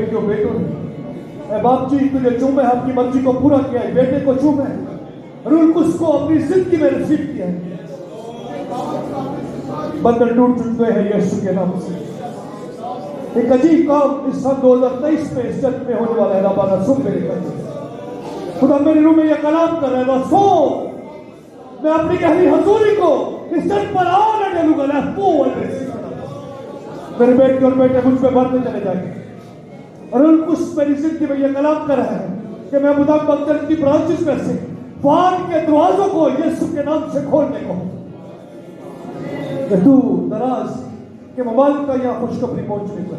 बेटियों बेटों ने, ऐ बाप जी तुझे चूमे, आपकी मर्जी को पूरा किया है, बेटे को चूमे, रूल कुछ को अपनी जिंदगी में रिसीव किया है। बंधन टूट चुके हैं यीशु के नाम से। एक अजीब काम इस साल 2023 में इस जगत में होने वाला है। रबाना सुन मेरे कदम, खुदा मेरे रूह में यह कलाम कर रहा है, सो मैं अपनी गहरी हजूरी को इस जगत पर आने डालूंगा। मेरे बेटे और बेटे मुझ पे बढ़ते चले जाएंगे। और कुछ मेरी जिंदगी में यह कलाम कर रहा है कि मैं खुदा बंधन की ब्रांचेस में से फाड़ के दरवाजों को यीशु के नाम से खोलने को, कि तू दराज के ममालिक का यहाँ खुशखबरी पहुंचने पर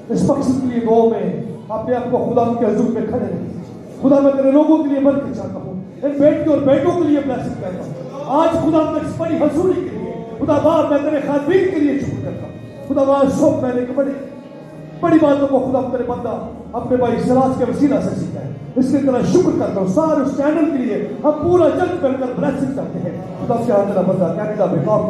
इस मकसद के लिए दुआ में अपने आप को खुदा के हुजूर में खड़े रहे। खुदा मैं तेरे लोगों के लिए बढ़ के चाहता हूँ, इन बेटी और बेटों के लिए ब्लेसिंग करता हूँ। आज खुदा मैं इस बड़ी हजूरी के लिए, खुदा बाप मैं तेरे खादमीन के लिए शुक्र करता हूँ। खुदा बाप सब मैंने बड़ी बातों को खुदा तेरे बंदा अपने भाई सलास के वसीला से सीखा है, इसलिए तेरा शुक्र करता हूँ। सारे उस चैनल के लिए हम पूरा जग मिलकर ब्लेसिंग करते हैं। खुदा से तेरा बंदा कैनेडा में काम,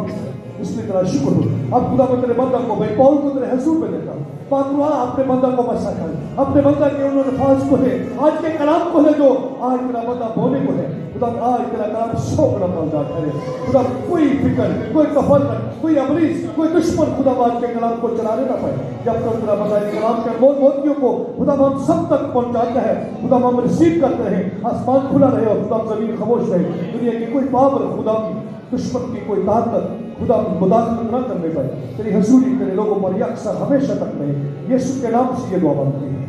इसलिए तेरा शुक्र हो। अब खुदा मैं तेरे बंदा को भाई पौल को तेरे हुजूर में देता हूँ। पाकुआ अपने बंदा को मसा कर, अपने बंदा के उन्होंने फाज को है, आज के कलाम को है जो आज तेरा बंदा बोलने को है। खुदा आज तेरा कलाम शौक न पहुंचा करे। खुदा कोई फिक्र, कोई कफल, कोई अमरीज, कोई दुश्मन खुदा आज के कलाम को चलाने ना पाए। जब तक तेरा बंदा कलाम के अनमोल मोतियों को खुदा हम सब तक पहुंचाता है, खुदा हम रिसीव करते हैं, आसमान खुला रहे और खुदा जमीन खामोश रहे। दुनिया की कोई पावर खुदा की दुश्मन की कोई ताकत खुदा मुदाखलत न करने पाए। तेरी हजूरी तेरे लोगों पर अक्सर हमेशा तक रहे। यीशु के नाम से ये दुआ मांगते हैं,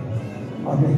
आमीन।